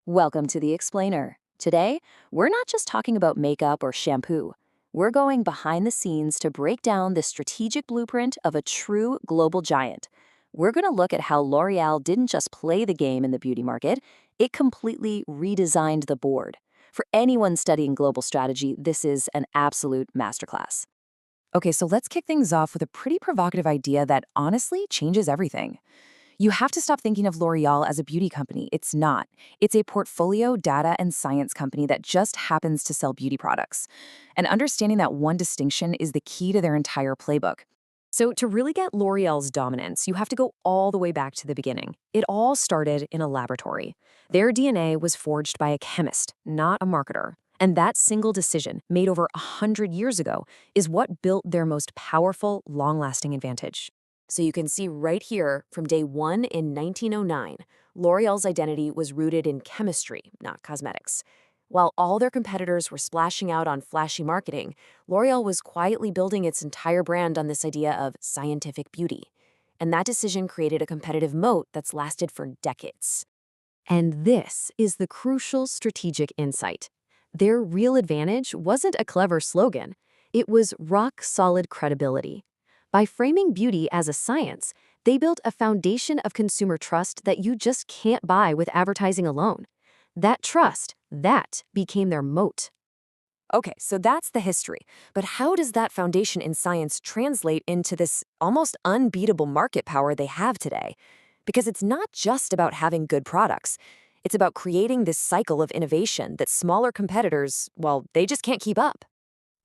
Welcome to The Explainer. Today, we're not just talking about makeup or shampoo. We're going behind the scenes to break down the strategic blueprint of a true global giant. We're going to look at how L'Oreal didn't just play the game in the beauty market, it completely redesigned the board. For anyone studying global strategy, this is an absolute masterclass. Okay, so let's kick things off with a pretty provocative idea that honestly changes everything. You have to stop thinking of L'Oreal as a beauty company. It's not. It's a portfolio, data, and science company that just happens to sell beauty products. And understanding that one distinction is the key to their entire playbook. So to really get L'Oreal's dominance, you have to go all the way back to the beginning. It all started in a laboratory. Their DNA was forged by a chemist, not a marketer. And that single decision, made over 100 years ago, is what built their most powerful, long-lasting advantage. So you can see right here, from day one in 1909, L'Oreal's identity was rooted in chemistry, not cosmetics. While all their competitors were splashing out on flashy marketing, L'Oreal was quietly building its entire brand on this idea of scientific beauty. And that decision created a competitive moat that's lasted for decades. And this is the crucial strategic insight. Their real advantage wasn't a clever slogan. It was rock-solid credibility. By framing beauty as a science, they built a foundation of consumer trust that you just can't buy with advertising alone. That trust, that became their moat. Okay, so that's the history. But how does that foundation in science translate into this almost unbeatable market power they have today? Because it's not just about having good products. It's about creating this cycle of innovation that smaller competitors, well, they just can't keep up.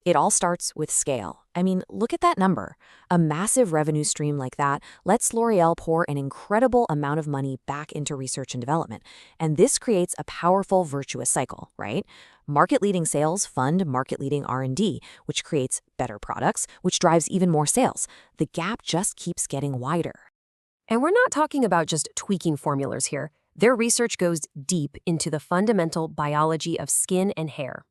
It all starts with scale. I mean, look at that number. A massive revenue stream like that lets L'Oreal pour an incredible amount of money back into research and development. And this creates a powerful virtuous cycle, right? Market-leading sales fund market-leading R&D, which creates better products, which drives even more sales. The gap just keeps getting wider. And we're not talking about just tweaking formulas here. Their research goes deep into the fundamental biology of skin and hair.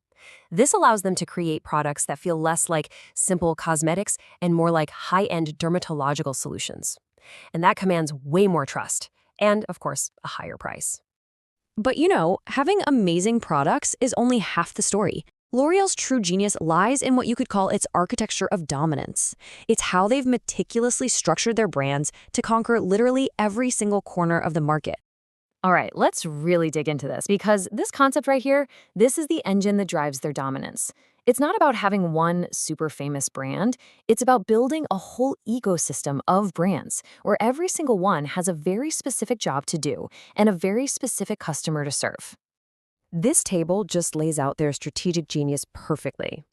This allows them to create products that feel less like simple cosmetics and more like high-end dermatological solutions. And that commands way more trust and, of course, a higher price. But having amazing products is only half the story. L'Oreal's true genius lies in what you could call its architecture of dominance. It's how they've meticulously structured their brands to conquer literally every single corner of the market. All right, let's really dig into this because this concept right here, this is the engine that drives their dominance. It's not about having one super famous brand. It's about building a whole ecosystem of brands where every single one has a very specific job to do and a very specific customer to serve. This table just lays out their strategic genius perfectly.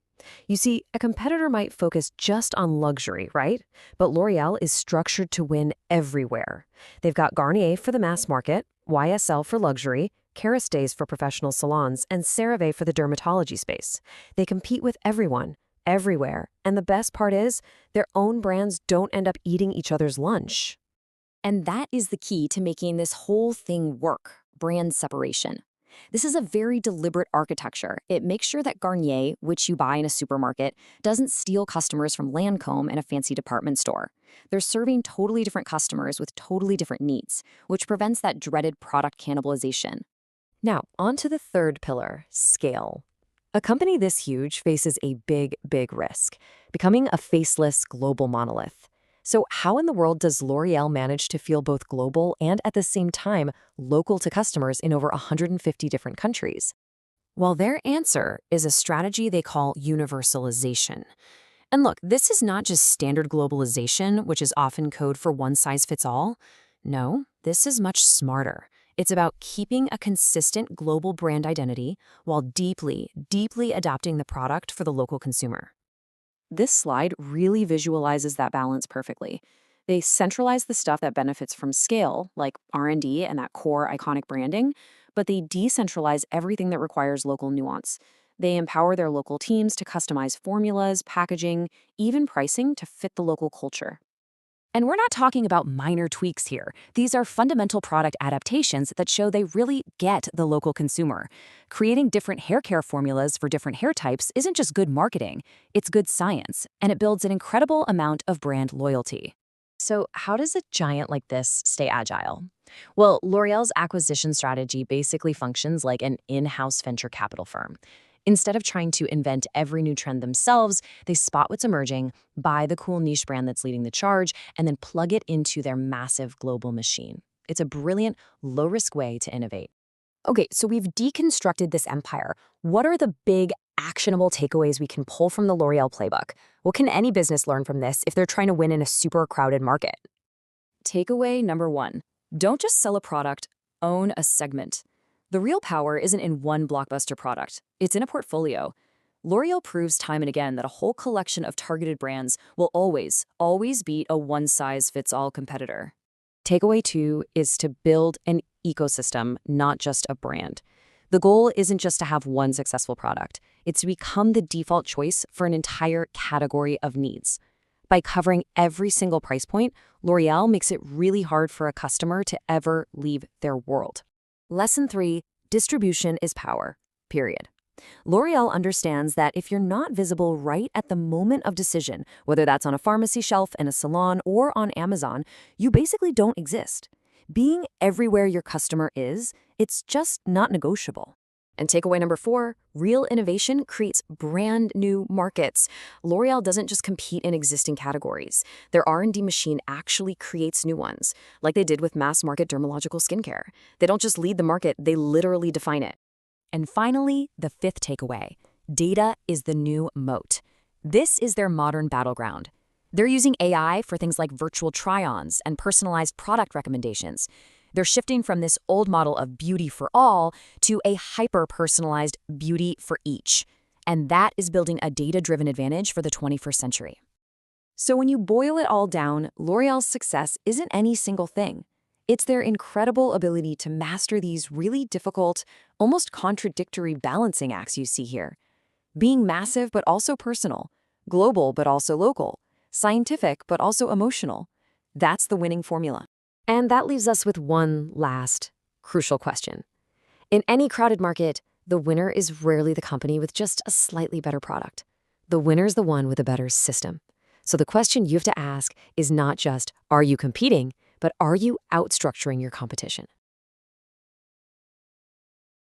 You see, a competitor might focus just on luxury, right? But L'Oreal is structured to win everywhere. They've got Garnier for the mass market, YSL for luxury, Kerastase for professional salons, and CeraVe for the dermatology space. They compete with everyone, everywhere. And the best part is, their own brands don't end up eating each other's lunch. And that is the key to making this whole thing work, brand separation. This is a very deliberate architecture. It makes sure that Garnier, which you buy in a supermarket, doesn't steal customers from Lancôme in a fancy department store. They're serving totally different customers with totally different needs, which prevents that dreaded product cannibalization. Now, on to the third pillar, scale. A company this huge faces a big, big risk, becoming a faceless global monolith. So how in the world does L'Oreal manage to feel both global and at the same time local to customers in over 150 different countries? Well, their answer is a strategy they call universalization. And look, this is not just standard globalization, which is often code for one size fits all. No, this is much smarter. It's about keeping a consistent global brand identity while deeply, deeply adapting the product for the local consumer. This slide really visualizes that balance perfectly. They centralize the stuff that benefits from scale, like R&D and that core iconic branding, but they decentralize everything that requires local nuance. They empower their local teams to customize formulas, packaging, even pricing to fit the local culture. And we're not talking about minor tweaks here. These are fundamental product adaptations that show they really get the local consumer. Creating different hair care formulas for different hair types isn't just good marketing, it's good science, and it builds an incredible amount of brand loyalty. So, how does a giant like this stay agile? Well, L'Oreal's acquisition strategy basically functions like an in house venture capital firm. Instead of trying to invent every new trend themselves, they spot what's emerging, buy the cool niche brand that's leading the charge, and then plug it into their massive global machine. It's a brilliant, low risk way to innovate. Okay, so we've deconstructed this empire. What are the big, actionable takeaways we can pull from the L'Oreal playbook? What can any business learn from this if they're trying to win in a super crowded market? Takeaway number one, don't just sell a product, own a segment. The real power isn't in one blockbuster product, it's in a portfolio. L'Oreal proves time and again that a whole collection of targeted brands will always beat a one-size-fits-all competitor. Takeaway two is to build an ecosystem, not just a brand. The goal isn't just to have one successful product, it's to become the default choice for an entire category of needs. By covering every single price point, L'Oreal makes it really hard for a customer to ever leave their world. Lesson three, distribution is power, period. L'Oreal understands that if you're not visible right at the moment of decision, whether that's on a pharmacy shelf, in a salon, or on Amazon, you basically don't exist. Being everywhere your customer is, it's just not negotiable. And takeaway number four, real innovation creates brand new markets. L'Oreal doesn't just compete in existing categories. Their R&D machine actually creates new ones, like they did with mass market dermatological skincare. They don't just lead the market, they literally define it. And finally, the fifth takeaway, data is the new moat. This is their modern battleground. They're using AI for things like virtual try-ons and personalized product recommendations. They're shifting from this old model of beauty for all to a hyper-personalized beauty for each. And that is building a data-driven advantage for the 21st century. So when you boil it all down, L'Oreal's success isn't any single thing. It's their incredible ability to master these really difficult, almost contradictory balancing acts you see here. Being massive but also personal, global but also local, scientific but also emotional. That's the winning formula. And that leaves us with one last, crucial question. In any crowded market, the winner is rarely the company with just a slightly better product. The winner is the one with a better system. So the question you have to ask is not just, are you competing, but are you outstructuring your competition?